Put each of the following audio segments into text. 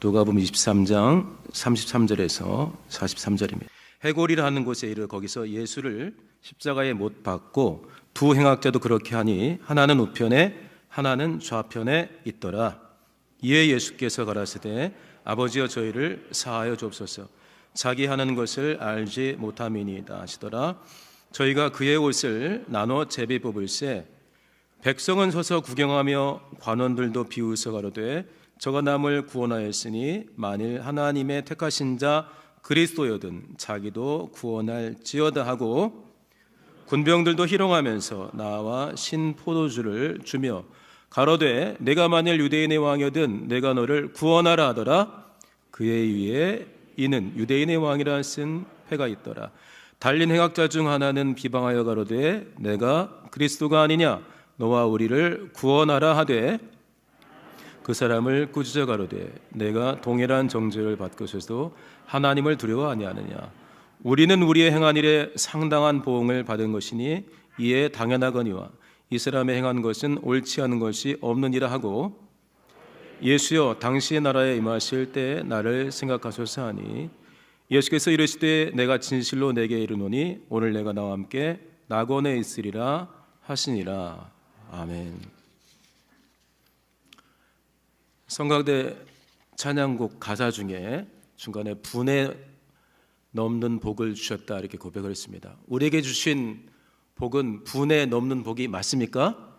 누가복음 23장 33절에서 43절입니다. 해골이라 하는 곳에 이르러 거기서 예수를 십자가에 못 박고 두 행악자도 그렇게 하니 하나는 우편에 하나는 좌편에 있더라. 이에 예수께서 가라사대 아버지여 저희를 사하여 주옵소서. 자기 하는 것을 알지 못함이니이다 하시더라. 저희가 그의 옷을 나눠 제비 뽑을세 백성은 서서 구경하며 관원들도 비웃어 가로되 저가 남을 구원하였으니 만일 하나님의 택하신 자 그리스도여든 자기도 구원할지어다 하고 군병들도 희롱하면서 나와 신포도주를 주며 가로되 내가 만일 유대인의 왕이여든 내가 너를 구원하라 하더라. 그의 위에 이는 유대인의 왕이라 쓴 패가 있더라. 달린 행악자 중 하나는 비방하여 가로되 내가 그리스도가 아니냐 너와 우리를 구원하라 하되 그 사람을 꾸짖어 가로되 내가 동일한 정죄를 받고서도 하나님을 두려워 아니하느냐. 우리는 우리의 행한 일에 상당한 보응을 받은 것이니 이에 당연하거니와 이 사람의 행한 것은 옳지 않은 것이 없느니라 하고 예수여 당시의 나라에 임하실 때 나를 생각하소서 하니 예수께서 이르시되 내가 진실로 내게 이르노니 오늘 내가 나와 함께 낙원에 있으리라 하시니라. 아멘. 성가대 찬양곡 가사 중에 중간에 분에 넘는 복을 주셨다 이렇게 고백을 했습니다. 우리에게 주신 복은 분에 넘는 복이 맞습니까?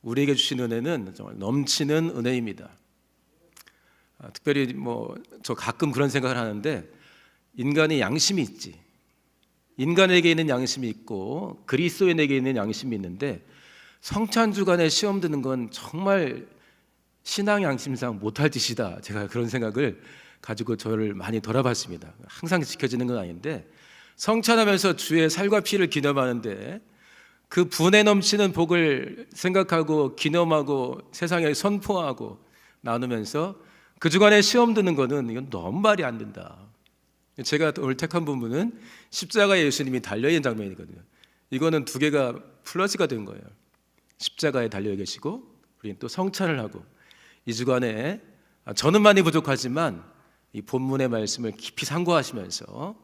우리에게 주신 은혜는 정말 넘치는 은혜입니다. 특별히 저 가끔 그런 생각을 하는데 인간이 양심이 있지. 인간에게 있는 양심이 있고 그리스도인에게 있는 양심이 있는데 성찬주간에 시험 드는 건 정말 신앙 양심상 못할 짓이다. 제가 그런 생각을 가지고 저를 많이 돌아봤습니다. 항상 지켜지는 건 아닌데 성찬하면서 주의 살과 피를 기념하는데 그 분에 넘치는 복을 생각하고 기념하고 세상에 선포하고 나누면서 그 주간에 시험 드는 거는 이건 너무 말이 안 된다. 제가 오늘 택한 부분은 십자가에 예수님이 달려있는 장면이거든요. 이거는 두 개가 플러스가 된 거예요. 십자가에 달려 계시고 우리는 또 성찬을 하고 이 주간에 저는 많이 부족하지만 이 본문의 말씀을 깊이 상고하시면서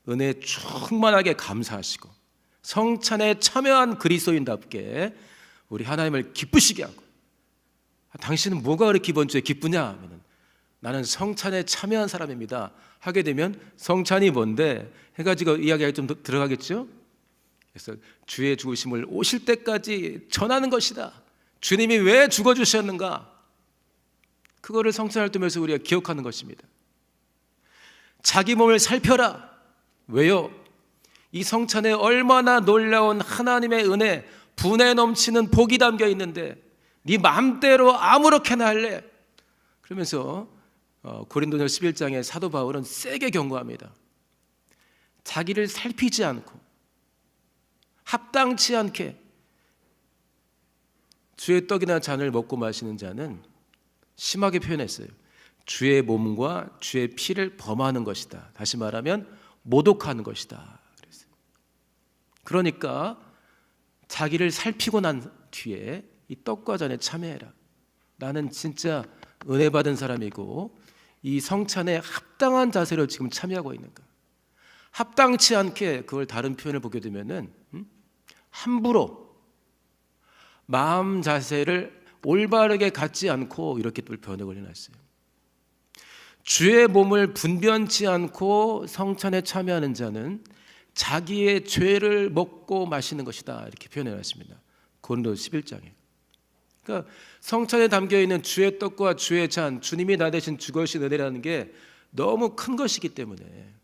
은혜에 충만하게 감사하시고 성찬에 참여한 그리스도인답게 우리 하나님을 기쁘시게 하고 당신은 뭐가 그렇게 이번 주에 기쁘냐 하면 나는 성찬에 참여한 사람입니다 하게 되면 성찬이 뭔데 해가지고 이야기가 좀 들어가겠죠. 그래서 주의 죽으심을 오실 때까지 전하는 것이다. 주님이 왜 죽어주셨는가 그거를 성찬을 뜨면서 우리가 기억하는 것입니다. 자기 몸을 살펴라. 왜요? 이 성찬에 얼마나 놀라운 하나님의 은혜 분에 넘치는 복이 담겨 있는데 네 마음대로 아무렇게나 할래 그러면서 고린도전서 11장에 사도 바울은 세게 경고합니다. 자기를 살피지 않고 합당치 않게 주의 떡이나 잔을 먹고 마시는 자는 심하게 표현했어요. 주의 몸과 주의 피를 범하는 것이다. 다시 말하면 모독하는 것이다. 그러니까 자기를 살피고 난 뒤에 이 떡과 잔에 참여해라. 나는 진짜 은혜 받은 사람이고 이 성찬에 합당한 자세로 지금 참여하고 있는가. 합당치 않게 그걸 다른 표현을 보게 되면은 함부로 마음 자세를 올바르게 갖지 않고 이렇게 또 변형을 해놨어요. 주의 몸을 분변치 않고 성찬에 참여하는 자는 자기의 죄를 먹고 마시는 것이다 이렇게 표현해놨습니다. 고린도서 11장에. 그러니까 성찬에 담겨있는 주의 떡과 주의 잔, 주님이 나 대신 죽으신 은혜라는 게 너무 큰 것이기 때문에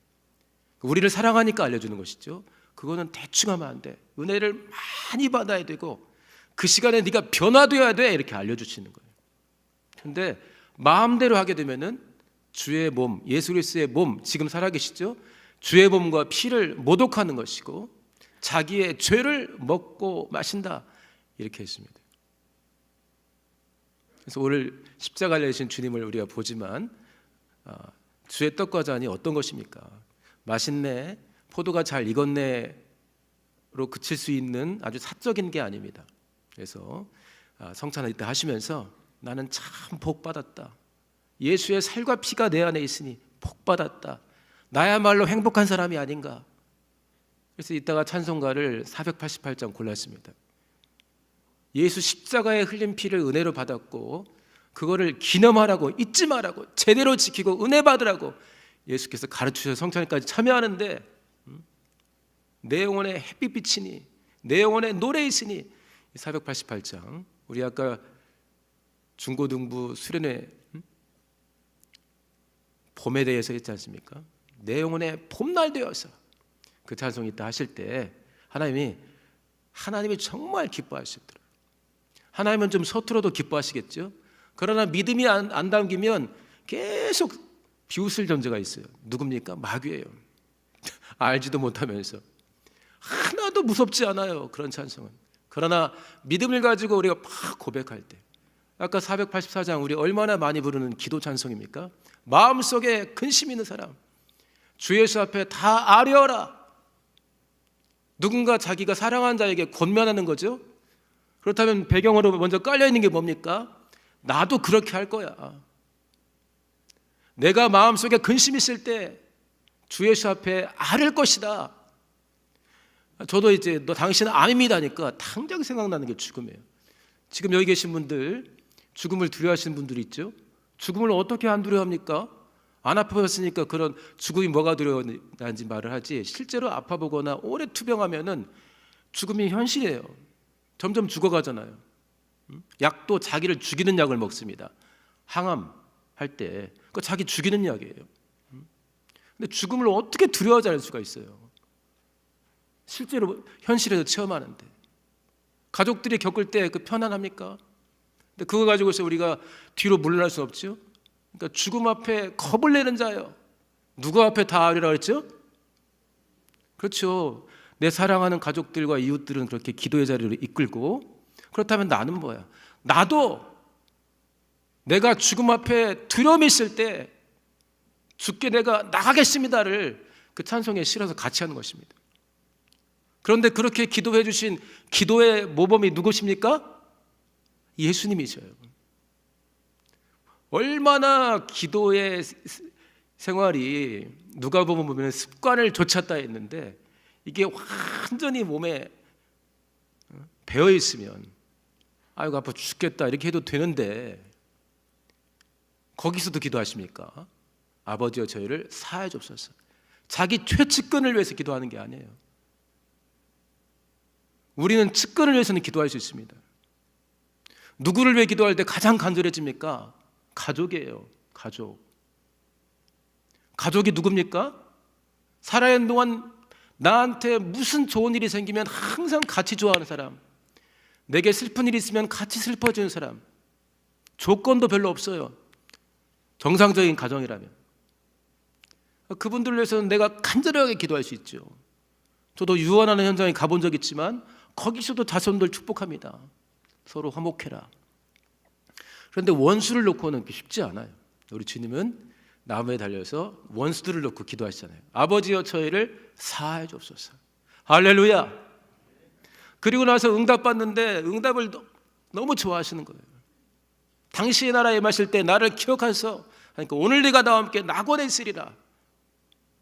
우리를 사랑하니까 알려주는 것이죠. 그거는 대충 하면 안 돼. 은혜를 많이 받아야 되고 그 시간에 네가 변화되어야 돼 이렇게 알려주시는 거예요. 그런데 마음대로 하게 되면은 주의 몸, 예수 그리스도의 몸 지금 살아계시죠? 주의 몸과 피를 모독하는 것이고 자기의 죄를 먹고 마신다 이렇게 했습니다. 그래서 오늘 십자가에 내신 주님을 우리가 보지만 주의 떡과 잔이 어떤 것입니까? 맛있네, 포도가 잘 익었네로 그칠 수 있는 아주 사적인 게 아닙니다. 그래서 성찬을 이때 하시면서 나는 참 복 받았다. 예수의 살과 피가 내 안에 있으니 복받았다. 나야말로 행복한 사람이 아닌가. 그래서 이따가 찬송가를 488장 골랐습니다. 예수 십자가에 흘린 피를 은혜로 받았고 그거를 기념하라고, 잊지 말라고, 제대로 지키고 은혜 받으라고 예수께서 가르치셔서 성찬까지 참여하는데 내 영혼에 햇빛 비치니 내 영혼에 노래 있으니 488장 우리 아까 중고등부 수련회 봄에 대해서 했지 않습니까? 내 영혼에 봄날 되어서 그 찬송 이따 하실 때 하나님이 정말 기뻐하시더라고요. 하나님은 좀 서툴어도 기뻐하시겠죠. 그러나 믿음이 안 담기면 계속 비웃을 존재가 있어요. 누굽니까? 마귀예요. 알지도 못하면서 하나도 무섭지 않아요, 그런 찬송은. 그러나 믿음을 가지고 우리가 막 고백할 때 아까 484장 우리 얼마나 많이 부르는 기도 찬송입니까? 마음속에 근심 있는 사람 주 예수 앞에 다 아뢰어라. 누군가 자기가 사랑하는 자에게 권면하는 거죠. 그렇다면 배경으로 먼저 깔려있는 게 뭡니까? 나도 그렇게 할 거야. 내가 마음속에 근심 있을 때 주 예수 앞에 아뢰을 것이다. 저도 이제 너 당신은 암입니다니까 당장 생각나는 게 죽음이에요. 지금 여기 계신 분들 죽음을 두려워하시는 분들이 있죠. 죽음을 어떻게 안 두려워합니까? 안 아파봤으니까 그런 죽음이 뭐가 두려운지 말을 하지, 실제로 아파보거나 오래 투병하면은 죽음이 현실이에요. 점점 죽어가잖아요. 약도 자기를 죽이는 약을 먹습니다. 항암 할 때 그 자기 죽이는 약이에요. 근데 죽음을 어떻게 두려워하지 않을 수가 있어요? 실제로 현실에서 체험하는데 가족들이 겪을 때 그 편안합니까? 근데 그거 가지고서 우리가 뒤로 물러날 수 없죠. 그러니까 죽음 앞에 겁을 내는 자요. 누구 앞에 다 아뢰라 그랬죠? 그렇죠. 내 사랑하는 가족들과 이웃들은 그렇게 기도의 자리로 이끌고, 그렇다면 나는 뭐야? 나도 내가 죽음 앞에 두려움이 있을 때 죽게 내가 나가겠습니다를 그 찬송에 실어서 같이 하는 것입니다. 그런데 그렇게 기도해 주신 기도의 모범이 누구십니까? 예수님이셔요. 얼마나 기도의 생활이 누가복음 보면 습관을 좇았다 했는데 이게 완전히 몸에 배어 있으면 아이고 아파 죽겠다 이렇게 해도 되는데 거기서도 기도하십니까? 아버지여 저희를 사하여 주옵소서. 자기 최측근을 위해서 기도하는 게 아니에요. 우리는 측근을 위해서는 기도할 수 있습니다. 누구를 위해 기도할 때 가장 간절해집니까? 가족이에요. 가족이 누굽니까? 살아있는 동안 나한테 무슨 좋은 일이 생기면 항상 같이 좋아하는 사람, 내게 슬픈 일이 있으면 같이 슬퍼지는 사람, 조건도 별로 없어요. 정상적인 가정이라면 그분들을 위해서는 내가 간절하게 기도할 수 있죠. 저도 유언하는 현장에 가본 적 있지만 거기서도 자손들 축복합니다. 서로 화목해라. 그런데 원수를 놓고는 쉽지 않아요. 우리 주님은 나무에 달려서 원수들을 놓고 기도하시잖아요. 아버지여 저희를 사하여 주옵소서. 할렐루야. 그리고 나서 응답받는데 응답을 너무 좋아하시는 거예요. 당신의 나라에 임하실 때 나를 기억하소서. 그러니까 오늘 내가 나와 함께 낙원에 있으리라.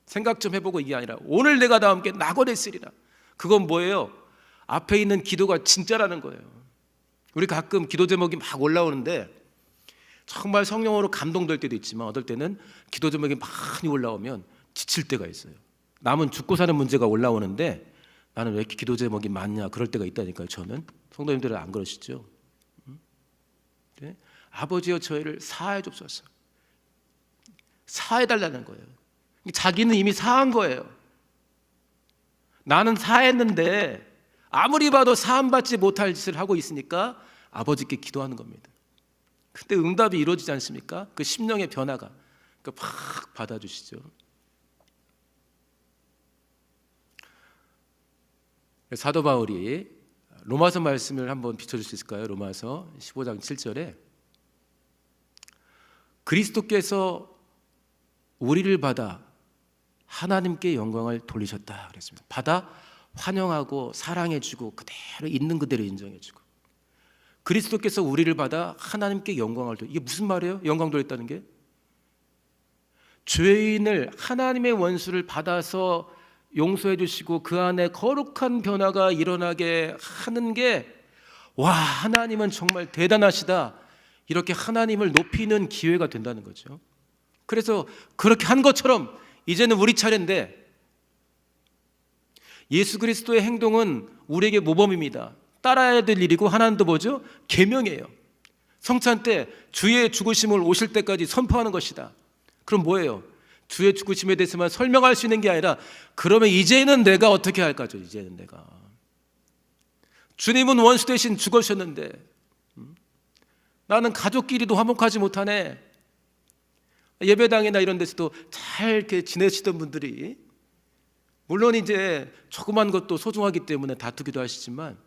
생각 좀 해보고 이게 아니라 오늘 내가 나와 함께 낙원에 있으리라. 그건 뭐예요? 앞에 있는 기도가 진짜라는 거예요. 우리 가끔 기도 제목이 막 올라오는데 정말 성령으로 감동될 때도 있지만 어떨 때는 기도 제목이 많이 올라오면 지칠 때가 있어요. 남은 죽고 사는 문제가 올라오는데 나는 왜 이렇게 기도 제목이 많냐 그럴 때가 있다니까요. 저는 성도님들은 안 그러시죠? 네? 아버지여 저희를 사하여 줍소서. 사해달라는 거예요. 자기는 이미 사한 거예요. 나는 사했는데 아무리 봐도 사함받지 못할 짓을 하고 있으니까 아버지께 기도하는 겁니다. 근데 응답이 이루어지지 않습니까? 그 심령의 변화가 팍 받아주시죠. 사도 바울이 로마서 말씀을 한번 비춰줄 수 있을까요? 로마서 15장 7절에 그리스도께서 우리를 받아 하나님께 영광을 돌리셨다 그랬습니다. 받아 환영하고 사랑해주고 그대로 있는 그대로 인정해주고, 그리스도께서 우리를 받아 하나님께 영광을 돌리, 이게 무슨 말이에요? 영광 돌렸다는 게 죄인을 하나님의 원수를 받아서 용서해 주시고 그 안에 거룩한 변화가 일어나게 하는 게, 와, 하나님은 정말 대단하시다, 이렇게 하나님을 높이는 기회가 된다는 거죠. 그래서 그렇게 한 것처럼 이제는 우리 차례인데, 예수 그리스도의 행동은 우리에게 모범입니다. 따라야 될 일이고, 하나님도 뭐죠? 계명이에요. 성찬 때 주의 죽으심을 오실 때까지 선포하는 것이다. 그럼 뭐예요? 주의 죽으심에 대해서만 설명할 수 있는 게 아니라, 그러면 이제는 내가 어떻게 할까죠? 이제는 내가, 주님은 원수 대신 죽으셨는데 나는 가족끼리도 화목하지 못하네. 예배당이나 이런 데서도 잘 이렇게 지내시던 분들이, 물론 이제 조그만 것도 소중하기 때문에 다투기도 하시지만,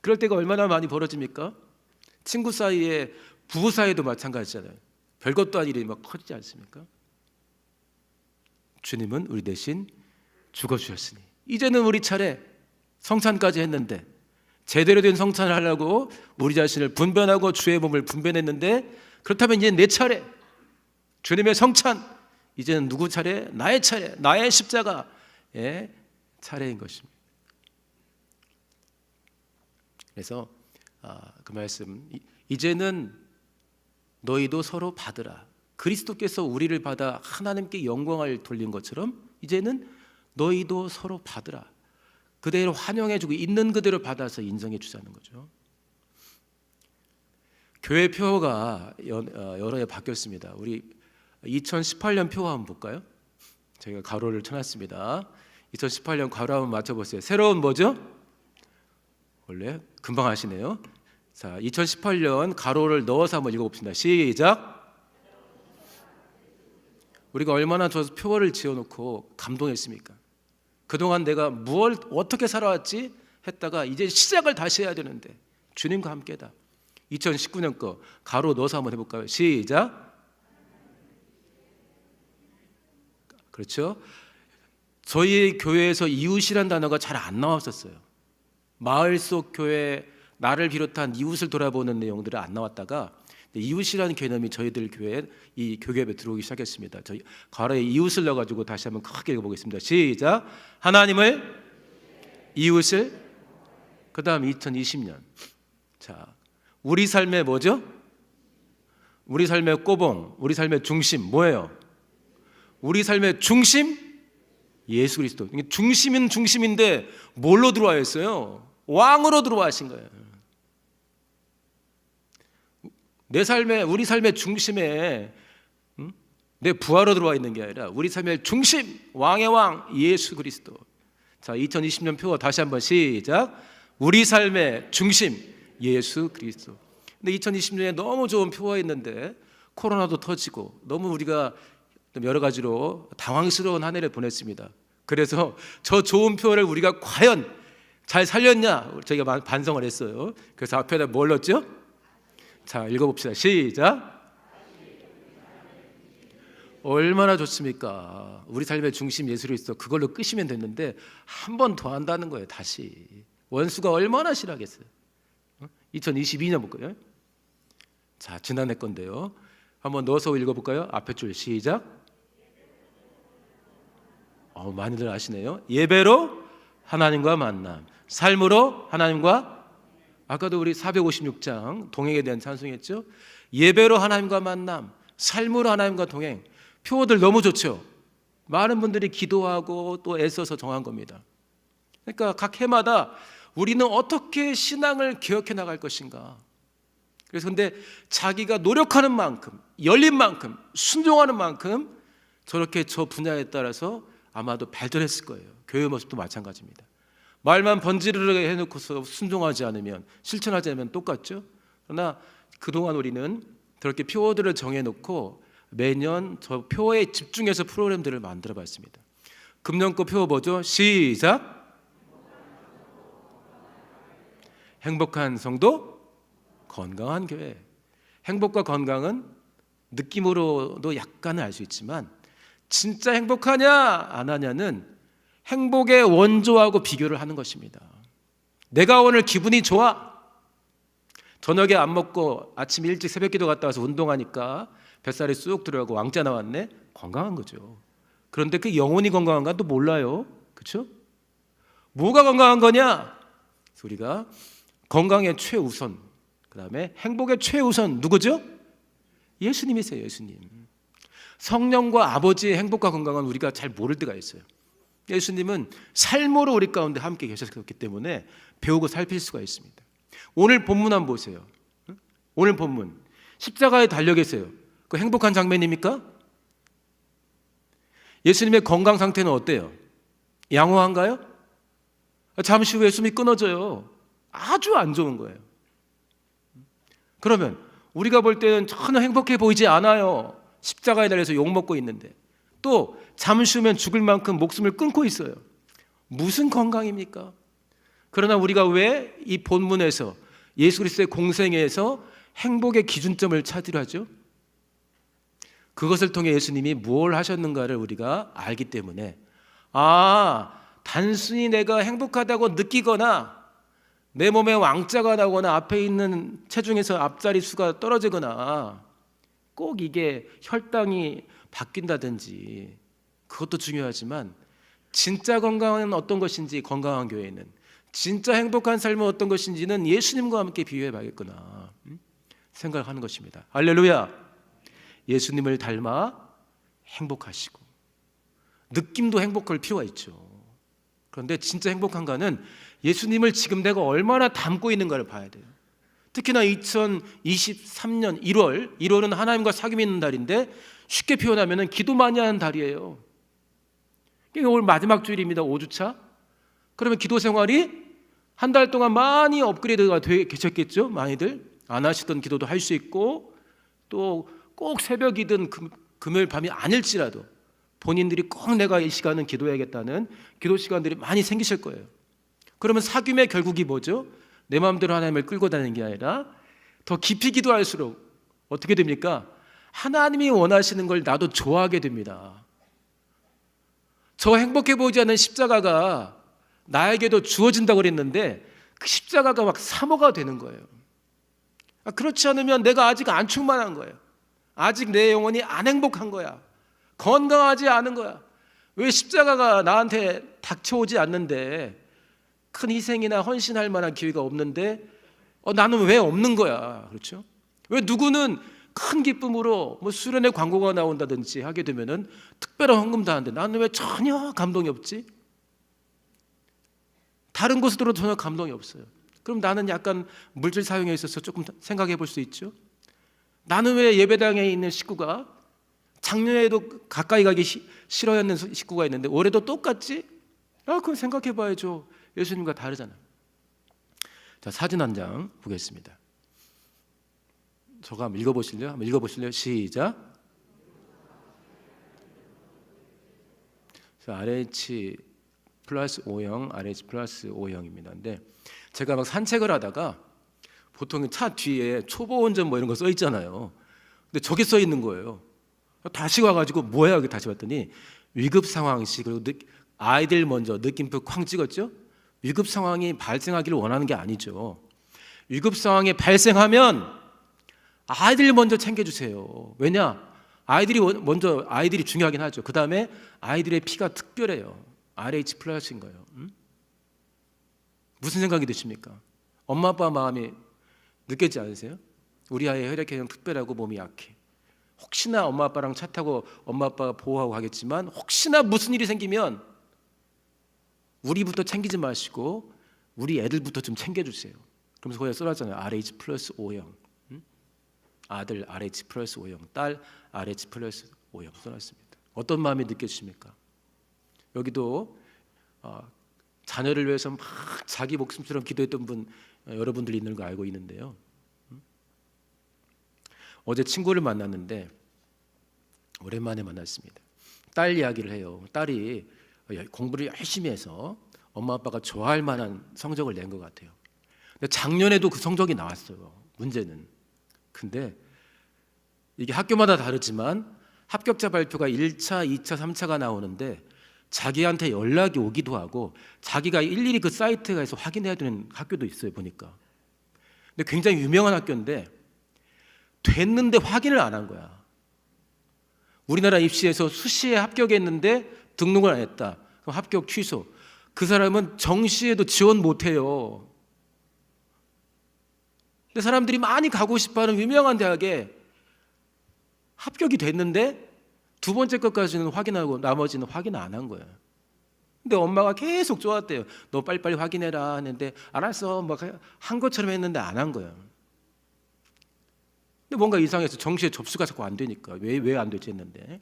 그럴 때가 얼마나 많이 벌어집니까? 친구 사이에, 부부 사이에도 마찬가지잖아요. 별것도 아닌 일이 막 커지지 않습니까? 주님은 우리 대신 죽어주셨으니 이제는 우리 차례. 성찬까지 했는데, 제대로 된 성찬을 하려고 우리 자신을 분변하고 주의 몸을 분변했는데, 그렇다면 이제 내 차례, 주님의 성찬, 이제는 누구 차례? 나의 차례, 나의 십자가의 차례인 것입니다. 그래서 그 말씀, 이제는 너희도 서로 받으라. 그리스도께서 우리를 받아 하나님께 영광을 돌린 것처럼 이제는 너희도 서로 받으라. 그대로 환영해주고 있는 그대로 받아서 인정해 주자는 거죠. 교회 표어가 여러 해 바뀌었습니다. 우리 2018년 표어 한번 볼까요? 저희가 가로를 쳐놨습니다. 2018년 가로 한번 맞춰보세요. 새로운 뭐죠? 원래 금방 하시네요. 자, 2018년 가로를 넣어서 한번 읽어봅시다. 시작. 우리가 얼마나 저 표어를 지어놓고 감동했습니까? 그동안 내가 무엇 어떻게 살아왔지 했다가 이제 시작을 다시 해야 되는데 주님과 함께다. 2019년 거 가로 넣어서 한번 해볼까요? 시작. 그렇죠? 저희 교회에서 이웃이란 단어가 잘 안 나왔었어요. 마을 속 교회, 나를 비롯한 이웃을 돌아보는 내용들이 안 나왔다가 이웃이라는 개념이 저희들 교회에, 이 교계에 들어오기 시작했습니다. 저희 가로에 이웃을 넣어가지고 다시 한번 크게 읽어보겠습니다. 시작. 하나님을, 이웃을, 그 다음 2020년. 자, 우리 삶의 뭐죠? 우리 삶의 꼬봉, 우리 삶의 중심 뭐예요? 우리 삶의 중심? 예수 그리스도. 중심은 중심인데 뭘로 들어와 있어요? 왕으로 들어와신 거예요. 내 삶의, 우리 삶의 중심에 내 부하로 들어와 있는 게 아니라 우리 삶의 중심, 왕의 왕 예수 그리스도. 자, 2020년 표어 다시 한번 시작. 우리 삶의 중심 예수 그리스도. 근데 2020년에 너무 좋은 표어였는데 코로나도 터지고 너무 우리가 여러 가지로 당황스러운 한 해를 보냈습니다. 그래서 저 좋은 표어를 우리가 과연 잘 살렸냐 저희가 반성을 했어요. 그래서 앞에다 뭘 넣었죠? 자, 읽어봅시다. 시작. 얼마나 좋습니까? 우리 삶의 중심 예수 그리스도, 그걸로 끄시면 됐는데 한 번 더 한다는 거예요. 다시. 원수가 얼마나 싫어하겠어요. 2022년 볼까요? 자, 지난해 건데요. 한번 넣어서 읽어볼까요? 앞에 줄 시작. 많이들 아시네요. 예배로 하나님과 만남, 삶으로 하나님과, 아까도 우리 456장 동행에 대한 찬송했죠. 예배로 하나님과 만남, 삶으로 하나님과 동행. 표어들 너무 좋죠. 많은 분들이 기도하고 또 애써서 정한 겁니다. 그러니까 각 해마다 우리는 어떻게 신앙을 개혁해 나갈 것인가. 그래서 근데 자기가 노력하는 만큼, 열린 만큼, 순종하는 만큼 저렇게 저 분야에 따라서 아마도 발전했을 거예요. 교회 모습도 마찬가지입니다. 말만 번지르르 해놓고서 순종하지 않으면, 실천하지 않으면 똑같죠. 그러나 그동안 우리는 그렇게 표어들을 정해놓고 매년 저 표어에 집중해서 프로그램들을 만들어봤습니다. 금년 거 표어 뭐죠? 시작. 행복한 성도, 건강한 교회. 행복과 건강은 느낌으로도 약간은 알 수 있지만 진짜 행복하냐 안 하냐는 행복의 원조하고 비교를 하는 것입니다. 내가 오늘 기분이 좋아. 저녁에 안 먹고 아침 일찍 새벽기도 갔다 와서 운동하니까 뱃살이 쑥 들어가고 왕자 나왔네. 건강한 거죠. 그런데 그 영혼이 건강한가 또 몰라요. 그렇죠? 뭐가 건강한 거냐? 우리가 건강의 최우선, 그 다음에 행복의 최우선 누구죠? 예수님이세요. 예수님. 성령과 아버지의 행복과 건강은 우리가 잘 모를 때가 있어요. 예수님은 삶으로 우리 가운데 함께 계셨기 때문에 배우고 살필 수가 있습니다. 오늘 본문 한번 보세요. 오늘 본문 십자가에 달려 계세요. 그 행복한 장면입니까? 예수님의 건강 상태는 어때요? 양호한가요? 잠시 후에 숨이 끊어져요. 아주 안 좋은 거예요. 그러면 우리가 볼 때는 전혀 행복해 보이지 않아요. 십자가에 달려서 욕먹고 있는데 또 잠시 후면 죽을 만큼 목숨을 끊고 있어요. 무슨 건강입니까? 그러나 우리가 왜 이 본문에서 예수 그리스도의 공생애에서 행복의 기준점을 찾으려 하죠? 그것을 통해 예수님이 뭘 하셨는가를 우리가 알기 때문에 단순히 내가 행복하다고 느끼거나 내 몸에 왕자가 나거나 앞에 있는 체중에서 앞자리 수가 떨어지거나 꼭 이게 혈당이 바뀐다든지 그것도 중요하지만 진짜 건강은 어떤 것인지, 건강한 교회는 진짜 행복한 삶은 어떤 것인지는 예수님과 함께 비교해 봐야겠구나 생각하는 것입니다. 할렐루야. 예수님을 닮아 행복하시고 느낌도 행복할 필요가 있죠. 그런데 진짜 행복한가는 예수님을 지금 내가 얼마나 닮고 있는가를 봐야 돼요. 특히나 2023년 1월은 하나님과 사귐이 있는 달인데 쉽게 표현하면 기도 많이 하는 달이에요. 오늘 마지막 주일입니다. 5주차. 그러면 기도 생활이 한 달 동안 많이 업그레이드가 되 계셨겠죠. 많이들 안 하시던 기도도 할 수 있고 또 꼭 새벽이든 금요일 밤이 아닐지라도 본인들이 꼭 내가 이 시간은 기도해야겠다는 기도 시간들이 많이 생기실 거예요. 그러면 사귐의 결국이 뭐죠? 내 마음대로 하나님을 끌고 다니는 게 아니라 더 깊이 기도할수록 어떻게 됩니까? 하나님이 원하시는 걸 나도 좋아하게 됩니다. 저 행복해 보이지 않는 십자가가 나에게도 주어진다고 그랬는데 그 십자가가 막 사모가 되는 거예요. 그렇지 않으면 내가 아직 안 충만한 거예요. 아직 내 영혼이 안 행복한 거야. 건강하지 않은 거야. 왜 십자가가 나한테 닥쳐오지 않는데 큰 희생이나 헌신할 만한 기회가 없는데 나는 왜 없는 거야. 그렇죠? 왜 누구는 큰 기쁨으로 수련회 광고가 나온다든지 하게 되면은 특별한 헌금도 하는데 나는 왜 전혀 감동이 없지? 다른 곳으로 들어도 전혀 감동이 없어요. 그럼 나는 약간 물질 사용에 있어서 조금 생각해 볼 수 있죠. 나는 왜 예배당에 있는 식구가 작년에도 가까이 가기 싫어하는 식구가 있는데 올해도 똑같지? 그럼 생각해 봐야죠. 예수님과 다르잖아요. 자, 사진 한 장 보겠습니다. 저거 한번 읽어보실래요? 한번 읽어보실래요? 시작. RH 플러스 O형, RH 플러스 O형입니다. 근데 제가 막 산책을 하다가 보통 차 뒤에 초보 운전 뭐 이런 거 써 있잖아요. 근데 저게 써 있는 거예요. 다시 와가지고 뭐야 여기 다시 봤더니 위급 상황 시 그리고 아이들 먼저 느낌표 쾅 찍었죠. 위급 상황이 발생하기를 원하는 게 아니죠. 위급 상황이 발생하면 아이들 먼저 챙겨주세요. 왜냐? 아이들이 중요하긴 하죠. 그 다음에 아이들의 피가 특별해요. RH 플러스인 거예요. 무슨 생각이 드십니까? 엄마 아빠 마음이 느껴지지 않으세요? 우리 아이 혈액형은 특별하고 몸이 약해. 혹시나 엄마 아빠랑 차 타고 엄마 아빠가 보호하고 가겠지만 혹시나 무슨 일이 생기면 우리부터 챙기지 마시고 우리 애들부터 좀 챙겨주세요. 그러면서 거기에 써놨잖아요. RH 플러스 O형. 아들 RH 플러스 O형, 딸 RH 플러스 O형 써놨습니다. 어떤 마음이 느껴지십니까? 여기도 자녀를 위해서 막 자기 목숨처럼 기도했던 분 여러분들이 있는 거 알고 있는데요. 어제 친구를 만났는데 오랜만에 만났습니다. 딸 이야기를 해요. 딸이 공부를 열심히 해서 엄마 아빠가 좋아할 만한 성적을 낸 것 같아요. 근데 작년에도 그 성적이 나왔어요. 문제는. 근데 이게 학교마다 다르지만 합격자 발표가 1차, 2차, 3차가 나오는데 자기한테 연락이 오기도 하고 자기가 일일이 그 사이트에서 확인해야 되는 학교도 있어요. 보니까. 근데 굉장히 유명한 학교인데 됐는데 확인을 안 한 거야. 우리나라 입시에서 수시에 합격했는데 등록을 안 했다. 그럼 합격 취소. 그 사람은 정시에도 지원 못 해요. 근데 사람들이 많이 가고 싶어하는 유명한 대학에 합격이 됐는데 두 번째 것까지는 확인하고 나머지는 확인 안 한 거예요. 근데 엄마가 계속 좋았대요. 너 빨리빨리 확인해라 했는데 알았어 막 한 것처럼 했는데 안 한 거예요. 근데 뭔가 이상해서 정시에 접수가 자꾸 안 되니까 왜 안 되지 했는데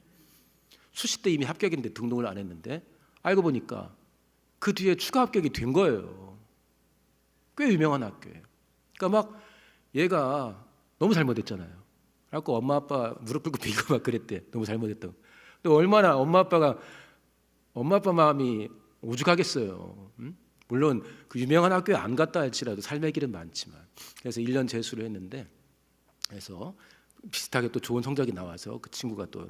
수시 때 이미 합격인데 등록을 안 했는데 알고 보니까 그 뒤에 추가 합격이 된 거예요. 꽤 유명한 학교예요. 그러니까 막 얘가 너무 잘못했잖아요. 그래갖고 엄마 아빠 무릎 꿇고 빌고 막 그랬대. 너무 잘못했다고. 근데 얼마나 엄마 아빠 마음이 오죽하겠어요. 물론 그 유명한 학교에 안 갔다 할지라도 삶의 길은 많지만 그래서 1년 재수를 했는데 그래서 비슷하게 또 좋은 성적이 나와서 그 친구가 또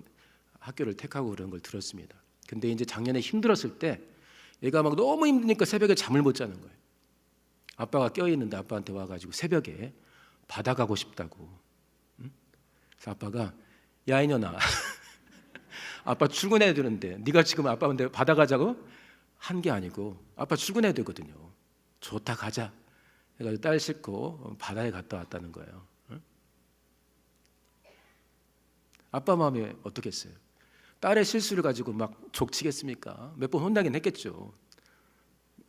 학교를 택하고 그런 걸 들었습니다. 근데 이제 작년에 힘들었을 때 얘가 막 너무 힘드니까 새벽에 잠을 못 자는 거예요. 아빠가 껴있는데 아빠한테 와가지고 새벽에 바다 가고 싶다고. 그래서 아빠가 야 이년아 아빠 출근해야 되는데 네가 지금 아빠한테 바다 가자고? 한 게 아니고 아빠 출근해야 되거든요. 좋다 가자 해가지고 딸 싣고 바다에 갔다 왔다는 거예요. 아빠 마음이 어떻겠어요? 딸의 실수를 가지고 막 족치겠습니까? 몇 번 혼나긴 했겠죠.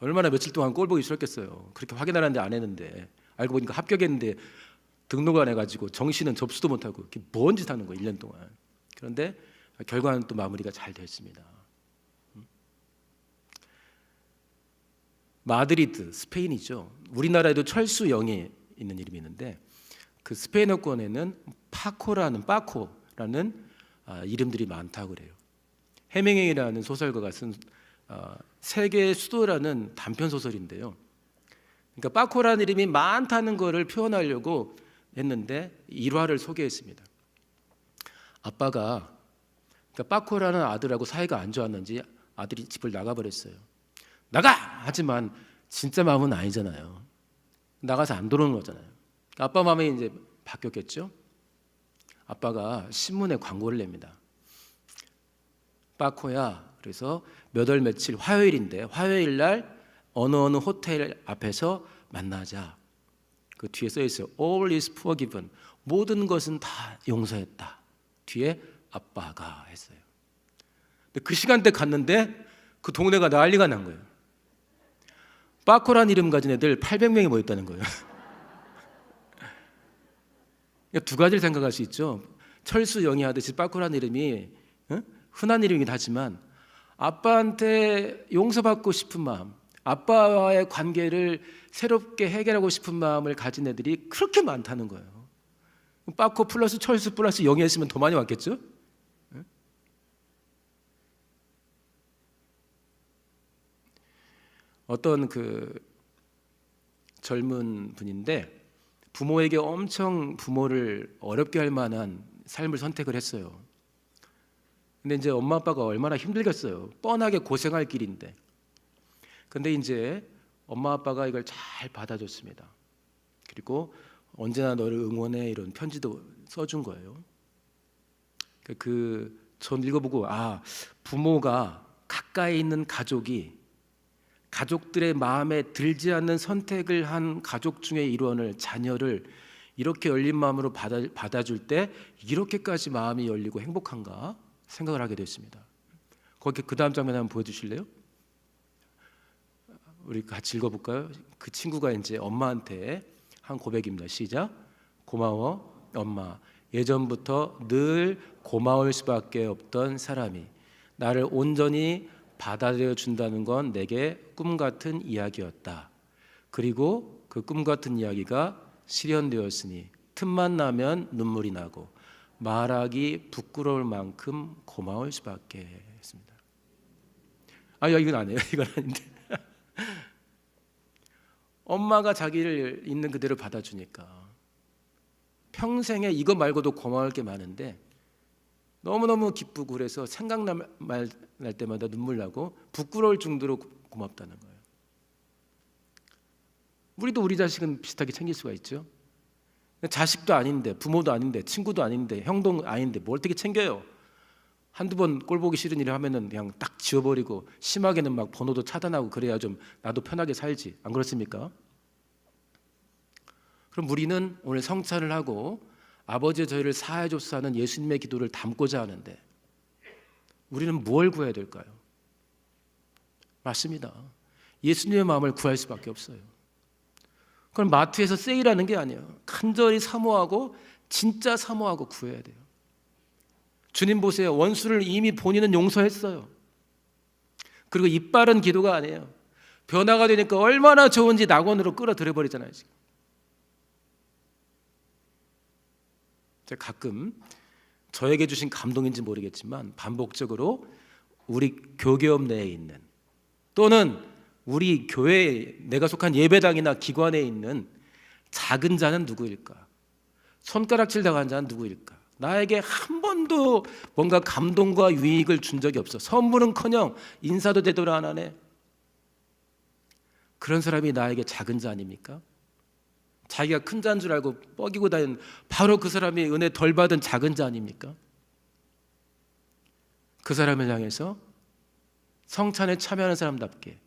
얼마나 며칠 동안 꼴 보기 싫었겠어요. 그렇게 확인하는데 안 했는데 알고 보니까 합격했는데 등록을 안 해가지고 정시는 접수도 못하고 뭔 짓 하는 거예요 1년 동안. 그런데 결과는 또 마무리가 잘 됐습니다. 마드리드 스페인이죠. 우리나라에도 철수영이 있는 이름이 있는데 그 스페인어권에는 빠코라는 이름들이 많다고 그래요. 해밍웨이라는 소설가가 쓴 세계의 수도라는 단편 소설인데요. 그러니까 빠코라는 이름이 많다는 것을 표현하려고 했는데 일화를 소개했습니다. 아빠가 그러니까 빠코라는 아들하고 사이가 안 좋았는지 아들이 집을 나가버렸어요. 나가! 하지만 진짜 마음은 아니잖아요. 나가서 안 들어오는 거잖아요. 아빠 마음이 이제 바뀌었겠죠. 아빠가 신문에 광고를 냅니다. 빠코야, 그래서 몇 월 며칠 화요일인데 화요일 날 어느 호텔 앞에서 만나자. 그 뒤에 써 있어요. All is forgiven. 모든 것은 다 용서했다. 뒤에 아빠가 했어요. 근데 그 시간대 갔는데 그 동네가 난리가 난 거예요. 빠코란 이름 가진 애들 800명이 모였다는 거예요. 두 가지를 생각할 수 있죠. 철수 영희 하듯이 빠코란 이름이 흔한 이름이긴 하지만 아빠한테 용서받고 싶은 마음, 아빠와의 관계를 새롭게 해결하고 싶은 마음을 가진 애들이 그렇게 많다는 거예요. 빠코 플러스 철수 플러스 영희 했으면 더 많이 왔겠죠? 어떤 그 젊은 분인데 부모에게 엄청 부모를 어렵게 할 만한 삶을 선택을 했어요. 근데 이제 엄마 아빠가 얼마나 힘들겠어요. 뻔하게 고생할 길인데. 근데 이제 엄마 아빠가 이걸 잘 받아줬습니다. 그리고 언제나 너를 응원해 이런 편지도 써준 거예요. 전 읽어보고 부모가 가까이 있는 가족들의 마음에 들지 않는 선택을 한 가족 중의 일원을 자녀를 이렇게 열린 마음으로 받아줄 때 이렇게까지 마음이 열리고 행복한가 생각을 하게 됐습니다. 거기 그 다음 장면 한번 보여주실래요? 우리 같이 읽어볼까요? 그 친구가 이제 엄마한테 한 고백입니다. 시작. 고마워 엄마. 예전부터 늘 고마울 수밖에 없던 사람이 나를 온전히 받아들여 준다는 건 내게 꿈 같은 이야기였다. 그리고 그 꿈 같은 이야기가 실현되었으니 틈만 나면 눈물이 나고 말하기 부끄러울 만큼 고마울 수밖에 했습니다. 이건 아니에요. 이건 아닌데. 엄마가 자기를 있는 그대로 받아주니까 평생에 이거 말고도 고마울 게 많은데 너무너무 기쁘고 그래서 생각날 때마다 눈물 나고 부끄러울 정도로 고맙다는 거예요. 우리도 우리 자식은 비슷하게 챙길 수가 있죠. 자식도 아닌데 부모도 아닌데 친구도 아닌데 형도 아닌데 뭘 어떻게 챙겨요? 한두 번 꼴 보기 싫은 일을 하면은 그냥 딱 지워버리고 심하게는 막 번호도 차단하고 그래야 좀 나도 편하게 살지. 안 그렇습니까? 그럼 우리는 오늘 성찬을 하고 아버지의 저희를 사하여 줬소 하는 예수님의 기도를 담고자 하는데 우리는 뭘 구해야 될까요? 맞습니다. 예수님의 마음을 구할 수밖에 없어요. 그럼 마트에서 세일하는 게 아니에요. 간절히 사모하고 진짜 사모하고 구해야 돼요. 주님 보세요. 원수를 이미 본인은 용서했어요. 그리고 이빠른 기도가 아니에요. 변화가 되니까 얼마나 좋은지 낙원으로 끌어들여 버리잖아요. 지금. 제가 가끔 저에게 주신 감동인지 모르겠지만 반복적으로 우리 교계업 내에 있는 또는 우리 교회 내가 속한 예배당이나 기관에 있는 작은 자는 누구일까? 손가락질 당한 자는 누구일까? 나에게 한 번도 뭔가 감동과 유익을 준 적이 없어. 선물은커녕 인사도 제대로 안 하네. 그런 사람이 나에게 작은 자 아닙니까? 자기가 큰 자인 줄 알고 뻐기고 다니는 바로 그 사람이 은혜 덜 받은 작은 자 아닙니까? 그 사람을 향해서 성찬에 참여하는 사람답게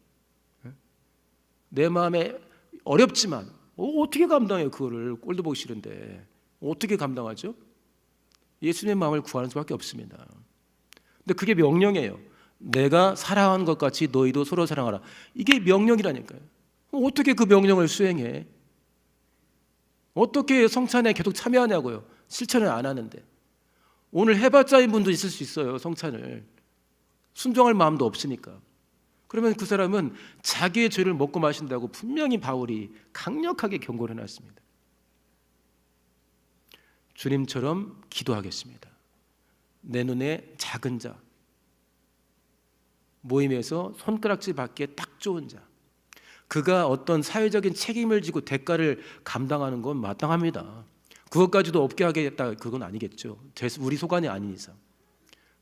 내 마음에 어렵지만 어떻게 감당해요? 그거를 꼴도 보기 싫은데 어떻게 감당하죠? 예수님의 마음을 구하는 수밖에 없습니다. 근데 그게 명령이에요. 내가 사랑하는 것 같이 너희도 서로 사랑하라. 이게 명령이라니까요. 어떻게 그 명령을 수행해? 어떻게 성찬에 계속 참여하냐고요. 실천을 안 하는데. 오늘 해봤자인 분도 있을 수 있어요. 성찬을 순종할 마음도 없으니까. 그러면 그 사람은 자기의 죄를 먹고 마신다고 분명히 바울이 강력하게 경고를 해놨습니다. 주님처럼 기도하겠습니다. 내 눈에 작은 자, 모임에서 손가락질 받기에 딱 좋은 자, 그가 어떤 사회적인 책임을 지고 대가를 감당하는 건 마땅합니다. 그것까지도 없게 하겠다, 그건 아니겠죠. 우리 소관이 아닌 이상.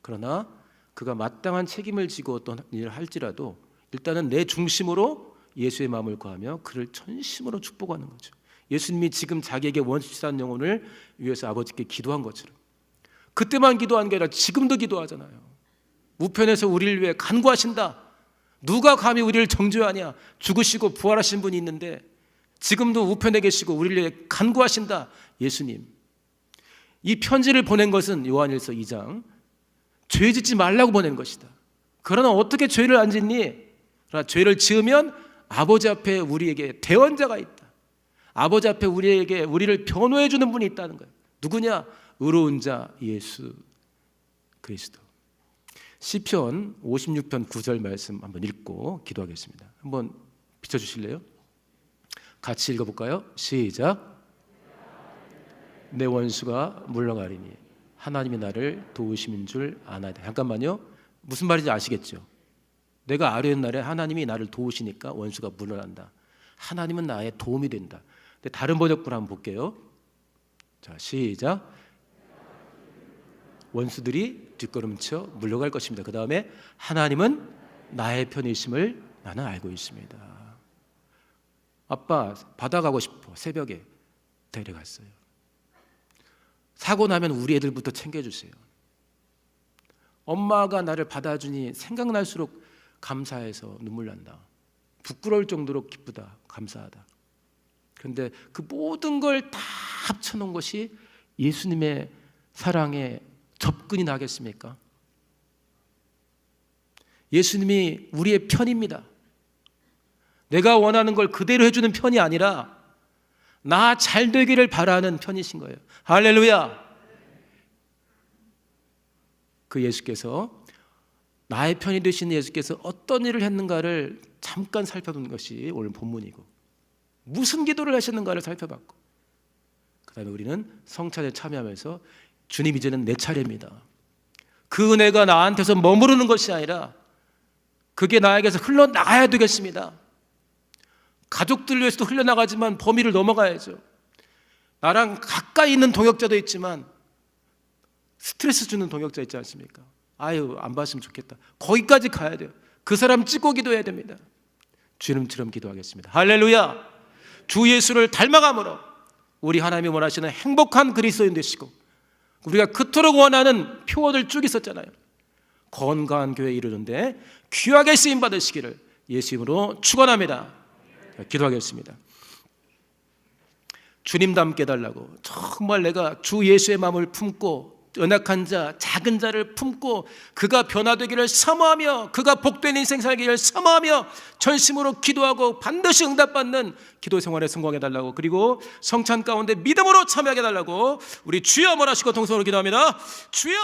그러나 그가 마땅한 책임을 지고 어떤 일을 할지라도 일단은 내 중심으로 예수의 마음을 구하며 그를 전심으로 축복하는 거죠. 예수님이 지금 자기에게 원수치사한 영혼을 위해서 아버지께 기도한 것처럼 그때만 기도한 게 아니라 지금도 기도하잖아요. 우편에서 우리를 위해 간구하신다. 누가 감히 우리를 정죄하냐. 죽으시고 부활하신 분이 있는데 지금도 우편에 계시고 우리를 위해 간구하신다. 예수님. 이 편지를 보낸 것은 요한일서 2장 죄 짓지 말라고 보낸 것이다. 그러나 어떻게 죄를 안 짓니? 그러나 죄를 지으면 아버지 앞에 우리에게 대언자가 있다. 아버지 앞에 우리를 변호해 주는 분이 있다는 거예요. 누구냐? 의로운 자 예수 그리스도. 시편 56편 9절 말씀 한번 읽고 기도하겠습니다. 한번 비춰주실래요? 같이 읽어볼까요? 시작. 내 원수가 물러가리니 하나님이 나를 도우심인 줄 아나이다. 잠깐만요. 무슨 말인지 아시겠죠? 내가 아뢰는 날에 하나님이 나를 도우시니까 원수가 물러난다. 하나님은 나의 도움이 된다. 근데 다른 번역본 한번 볼게요. 자, 시작. 원수들이 뒷걸음쳐 물러갈 것입니다. 그 다음에 하나님은 나의 편이심을 나는 알고 있습니다. 아빠 바다 가고 싶어. 새벽에 데려갔어요. 사고 나면 우리 애들부터 챙겨주세요. 엄마가 나를 받아주니 생각날수록 감사해서 눈물 난다. 부끄러울 정도로 기쁘다. 감사하다. 그런데 그 모든 걸 다 합쳐놓은 것이 예수님의 사랑에 접근이 나겠습니까? 예수님이 우리의 편입니다. 내가 원하는 걸 그대로 해주는 편이 아니라 나 잘 되기를 바라는 편이신 거예요. 할렐루야. 그 예수께서 나의 편이 되신 예수께서 어떤 일을 했는가를 잠깐 살펴보는 것이 오늘 본문이고 무슨 기도를 하셨는가를 살펴봤고 그 다음에 우리는 성찬에 참여하면서 주님 이제는 내 차례입니다. 그 은혜가 나한테서 머무르는 것이 아니라 그게 나에게서 흘러나가야 되겠습니다. 가족들 위해서도 흘러나가지만 범위를 넘어가야죠. 나랑 가까이 있는 동역자도 있지만 스트레스 주는 동역자 있지 않습니까? 아유 안 봤으면 좋겠다. 거기까지 가야 돼요. 그 사람 찍고 기도해야 됩니다. 주님처럼 기도하겠습니다. 할렐루야. 주 예수를 닮아감으로 우리 하나님이 원하시는 행복한 그리스도인 되시고 우리가 그토록 원하는 표어들 쭉 있었잖아요. 건강한 교회에 이르는데 귀하게 쓰임 받으시기를 예수 이름으로 축원합니다. 기도하겠습니다. 주님 닮게 해달라고, 정말 내가 주 예수의 마음을 품고 연약한 자, 작은 자를 품고 그가 변화되기를 사모하며 그가 복된 인생 살기를 사모하며 전심으로 기도하고 반드시 응답받는 기도 생활에 성공하게 해달라고, 그리고 성찬 가운데 믿음으로 참여하게 해달라고 우리 주여 말하시고 동성으로 기도합니다. 주여.